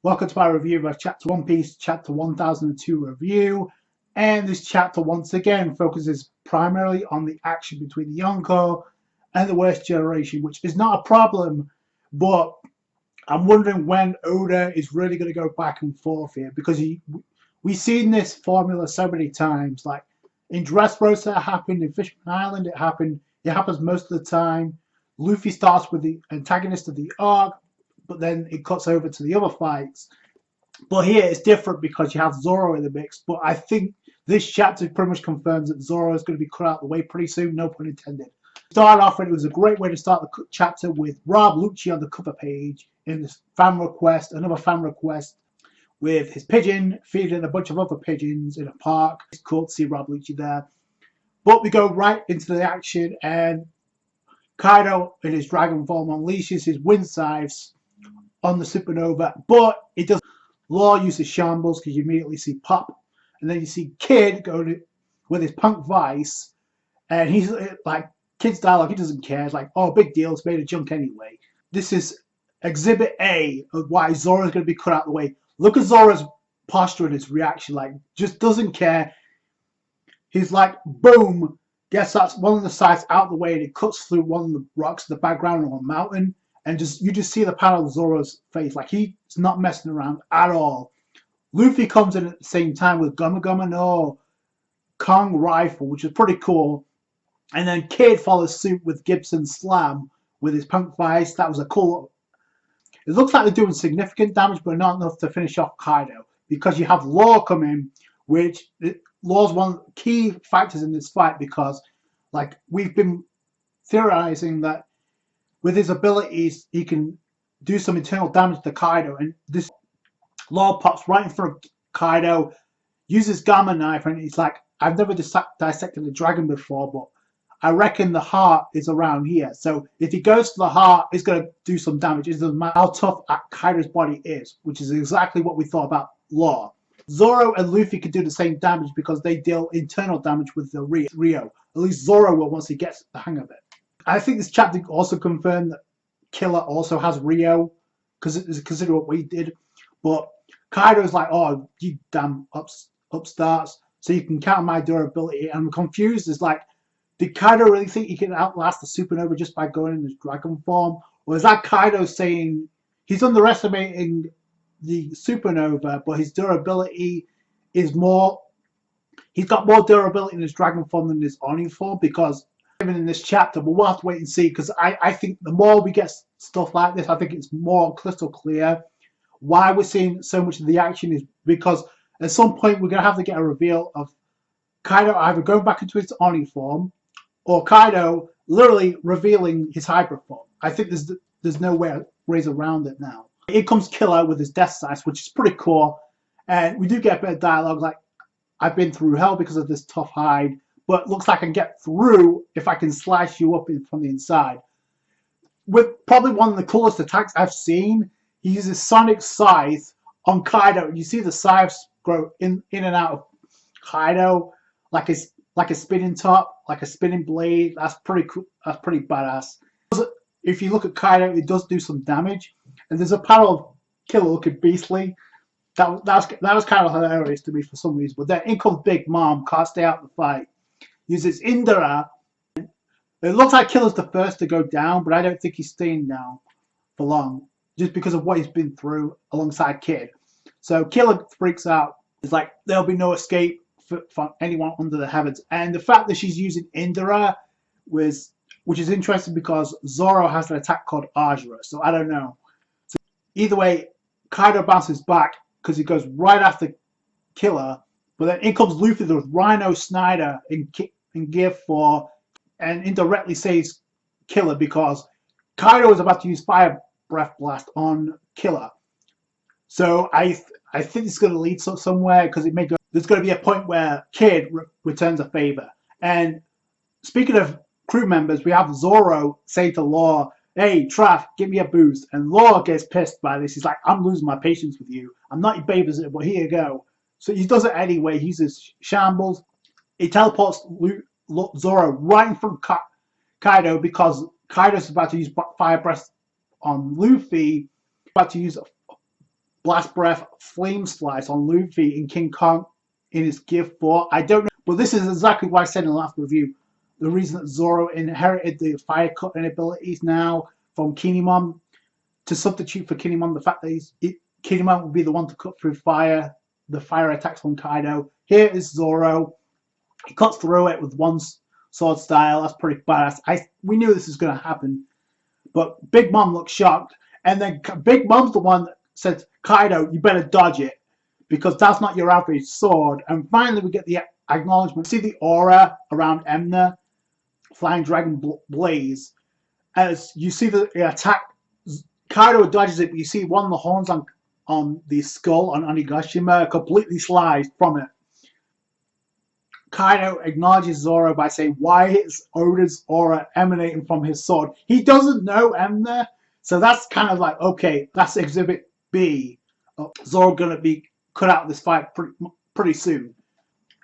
Welcome to my review of Chapter One Piece, Chapter 1002 review. And this chapter once again focuses primarily on the action between the Yonko and the Worst Generation, which is not a problem, but I'm wondering when Oda is really going to go back and forth here, because we've seen this formula so many times. Like in Dressrosa it happened, in Fishman Island it happens most of the time. Luffy starts with the antagonist of the arc, but then it cuts over to the other fights. But here it's different because you have Zoro in the mix. But I think this chapter pretty much confirms that Zoro is going to be cut out of the way pretty soon, no pun intended. Started off, and it was a great way to start the chapter with Rob Lucci on the cover page in this fan request, another fan request, with his pigeon feeding a bunch of other pigeons in a park. It's cool to see Rob Lucci there. But we go right into the action, and Kaido in his dragon form unleashes his wind scythes on the supernova, but it does. Law uses shambles because you immediately see Pop, and then you see Kid going with his punk vice, and he's like, Kid's dialogue, he doesn't care. It's like, oh, big deal, it's made of junk anyway. This is exhibit A of why Zoro's going to be cut out of the way. Look at Zoro's posture and his reaction, like, just doesn't care. He's like, boom, gets that one of the sides out of the way, and it cuts through one of the rocks in the background on a mountain. And you just see the panel of Zoro's face, like he's not messing around at all. Luffy comes in at the same time with Gama Gama no Kong rifle, which is pretty cool. And then Kid follows suit with Gibson Slam with his punk vice. That was a cool. It looks like they're doing significant damage, but not enough to finish off Kaido, because you have Law come in, which Law's one of the key factors in this fight, because like we've been theorizing that with his abilities, he can do some internal damage to Kaido. And this Law pops right in front of Kaido, uses Gamma Knife, and he's like, I've never dissected a dragon before, but I reckon the heart is around here. So if he goes to the heart, it's going to do some damage. It doesn't matter how tough Kaido's body is, which is exactly what we thought about Law. Zoro and Luffy can do the same damage because they deal internal damage with the Rio. At least Zoro will once he gets the hang of it. I think this chapter also confirmed that Killer also has Rio, because it is considered what we did. But Kaido's like, oh, you damn upstarts, so you can counter my durability. And I'm confused. It's like, did Kaido really think he can outlast the supernova just by going in his dragon form? Or is that Kaido saying he's underestimating the supernova, but his durability is more, he's got more durability in his dragon form than his Oni form? Because even in this chapter, but we'll have to wait and see, because I think the more we get stuff like this, I think it's more crystal clear why we're seeing so much of the action is because at some point we're going to have to get a reveal of Kaido either going back into his Oni form or Kaido literally revealing his hybrid form. I think there's no ways around it now. Here comes Killer with his death sights, which is pretty cool, and we do get a bit of dialogue like, I've been through hell because of this tough hide, but looks like I can get through if I can slice you up from the inside. With probably one of the coolest attacks I've seen, he uses Sonic Scythe on Kaido. You see the scythes grow in and out of Kaido like a spinning top, like a spinning blade. That's pretty cool. That's pretty badass. If you look at Kaido, it does do some damage. And there's a panel of Killer looking beastly. That was kind of hilarious to me for some reason. But then in comes Big Mom, can't stay out of the fight. Uses Indra. It looks like Killer's the first to go down, but I don't think he's staying down for long, just because of what he's been through alongside Kid. So Killer freaks out. It's like, there'll be no escape for anyone under the heavens. And the fact that she's using Indra, which is interesting because Zoro has an attack called Ajra, so I don't know. So either way, Kaido bounces back because he goes right after Killer, but then in comes Luffy with Rhino Snyder in Gear 4, and indirectly saves Killer because Kaido is about to use Fire Breath Blast on Killer. So I think it's going to lead somewhere, because it may go. There's going to be a point where Kid returns a favor. And speaking of crew members, we have Zoro say to Law, hey, Traff, give me a boost. And Law gets pissed by this. He's like, I'm losing my patience with you. I'm not your babysitter, but here you go. So he does it anyway. He uses Shambles. He teleports Zoro right in front of Kaido, because Kaido's about to use Fire Breath on Luffy. About to use Blast Breath, Flame Slice on Luffy and King Kong in his Gift 4. I don't know, but this is exactly what I said in the last review. The reason that Zoro inherited the fire cutting abilities now from Kinemon to substitute for Kinemon, the fact that Kinemon will be the one to cut through fire, the fire attacks from Kaido. Here is Zoro. He cuts through it with one sword style. That's pretty badass. We knew this was going to happen, but Big Mom looks shocked, and then Big Mom's the one that says, Kaido, you better dodge it, because that's not your average sword. And finally we get the acknowledgement. See the aura around Enma, Flying Dragon Blaze. As you see the attack, Kaido dodges it, but you see one of the horns on the skull on Onigashima completely sliced from it. Kaido acknowledges Zoro by saying, why is Oda's aura emanating from his sword? He doesn't know Enma, so that's kind of like, okay, that's Exhibit B. Zoro gonna be cut out of this fight pretty soon.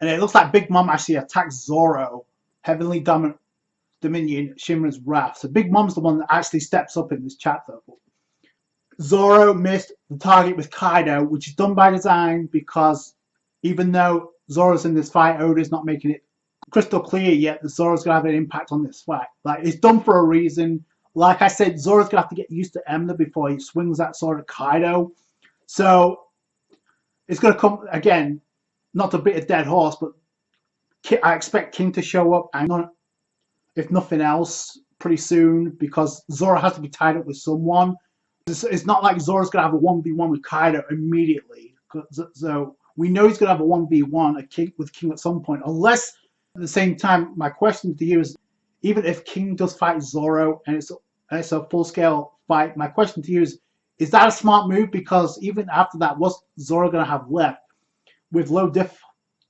And it looks like Big Mom actually attacks Zoro, Heavenly Dominion, Shinra's Wrath. So Big Mom's the one that actually steps up in this chapter. Zoro missed the target with Kaido, which is done by design, because even though Zoro's in this fight, Oda's not making it crystal clear yet that Zoro's going to have an impact on this fight. Like, it's done for a reason. Like I said, Zoro's going to have to get used to Enma before he swings that sword at Kaido. So it's going to come, again, not to beat a dead horse, but I expect King to show up, and if nothing else, pretty soon, because Zoro has to be tied up with someone. It's not like Zoro's going to have a 1v1 with Kaido immediately. So we know he's going to have a 1v1 with King at some point. Unless, at the same time, my question to you is, even if King does fight Zoro and it's a full-scale fight, my question to you is that a smart move? Because even after that, what's Zoro going to have left? With low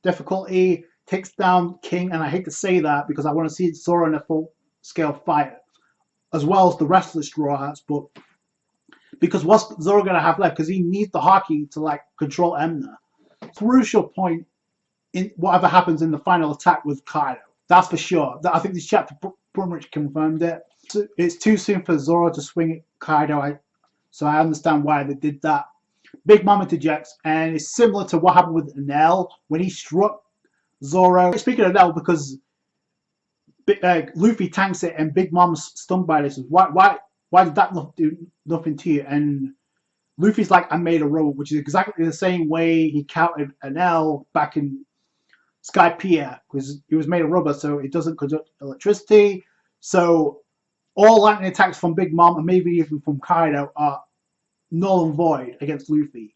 difficulty, takes down King, and I hate to say that because I want to see Zoro in a full-scale fight, as well as the rest of the Straw Hats, but because what's Zoro going to have left? Because he needs the Haki to, like, control Enma. Crucial point in whatever happens in the final attack with Kaido. That's for sure. I think this chapter pretty much confirmed it. It's too soon for Zoro to swing at Kaido, so I understand why they did that. Big Mom interjects, and it's similar to what happened with Enel when he struck Zoro. Speaking of Enel, because Luffy tanks it and Big Mom's stunned by this. Why did that not do nothing to you? And Luffy's like, I made a robot, which is exactly the same way he countered Enel back in Skypiea, because he was made of rubber, so it doesn't conduct electricity. So all lightning attacks from Big Mom, and maybe even from Kaido, are null and void against Luffy.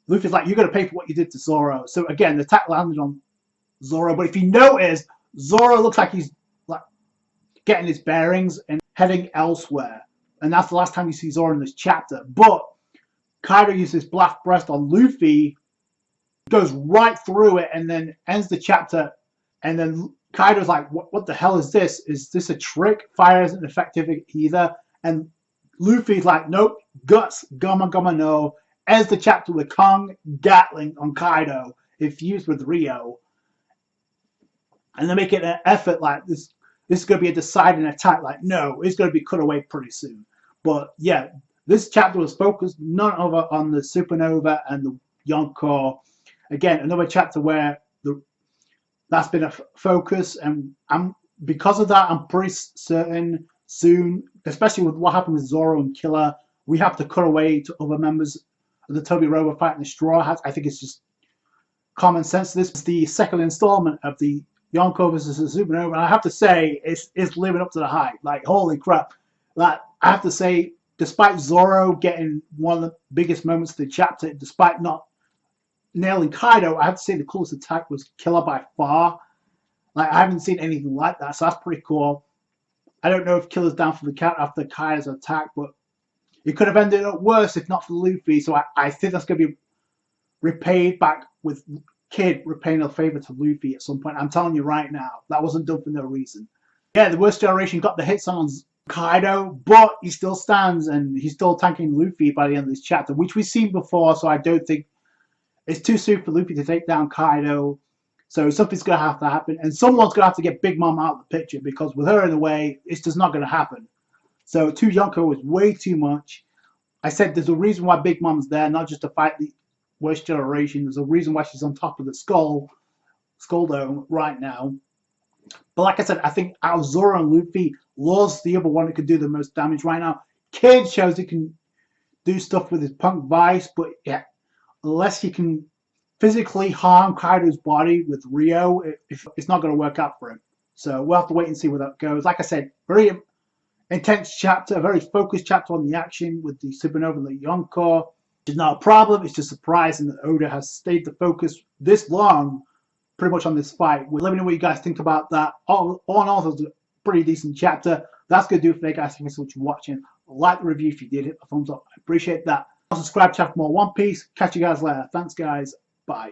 Luffy's like, you're going to pay for what you did to Zoro. So again, the attack landed on Zoro, but if you notice, Zoro looks like he's like getting his bearings and heading elsewhere. And that's the last time you see Zoro in this chapter. But Kaido uses Blast Breath on Luffy, goes right through it, and then ends the chapter. And then Kaido's like, what the hell is this? Is this a trick? Fire isn't effective either. And Luffy's like, nope, guts, Gama Gama no. Ends the chapter with Kong Gatling on Kaido, if used with Rio. And they're making an effort like this is going to be a deciding attack. Like, no, it's going to be cut away pretty soon. But yeah, this chapter was focused none other on the Supernova and the Yonko. Again, another chapter where that's been a focus, and because of that, I'm pretty certain soon, especially with what happened with Zoro and Killer, we have to cut away to other members of the Toby Robo fighting the Straw Hats. I think it's just common sense. This is the second installment of the Yonko versus the Supernova, and I have to say, it's living up to the hype. Like, holy crap. Like, I have to say, despite Zoro getting one of the biggest moments of the chapter, despite not nailing Kaido, I have to say the coolest attack was Killer by far. Like, I haven't seen anything like that, so that's pretty cool. I don't know if Killer's down for the count after Kaido's attack, but it could have ended up worse if not for Luffy, so I think that's going to be repaid back with Kid repaying a favor to Luffy at some point. I'm telling you right now, that wasn't done for no reason. Yeah, the Worst Generation got the hits on Kaido, but he still stands, and he's still tanking Luffy by the end of this chapter, which we've seen before, so I don't think it's too soon for Luffy to take down Kaido. So something's going to have to happen, and someone's going to have to get Big Mom out of the picture, because with her in the way, it's just not going to happen. So 2 Yonko is way too much. I said there's a reason why Big Mom's there, not just to fight the worst generation. There's a reason why she's on top of the skull dome right now. But like I said, I think out of Zoro and Luffy, Law's the other one that could do the most damage right now. Kid shows he can do stuff with his punk vice, but yeah, unless he can physically harm Kaido's body with Rio, it's not going to work out for him. So we'll have to wait and see where that goes. Like I said, very intense chapter, a very focused chapter on the action with the Supernova and the Yonko. It's not a problem. It's just surprising that Oda has stayed the focus this long, pretty much on this fight. Let me know what you guys think about that. All in all, it was a pretty decent chapter. That's going to do it for today, guys. Thank you so much for watching. Like the review if you did. Hit the thumbs up. I appreciate that. Subscribe, chat for more One Piece. Catch you guys later. Thanks, guys. Bye.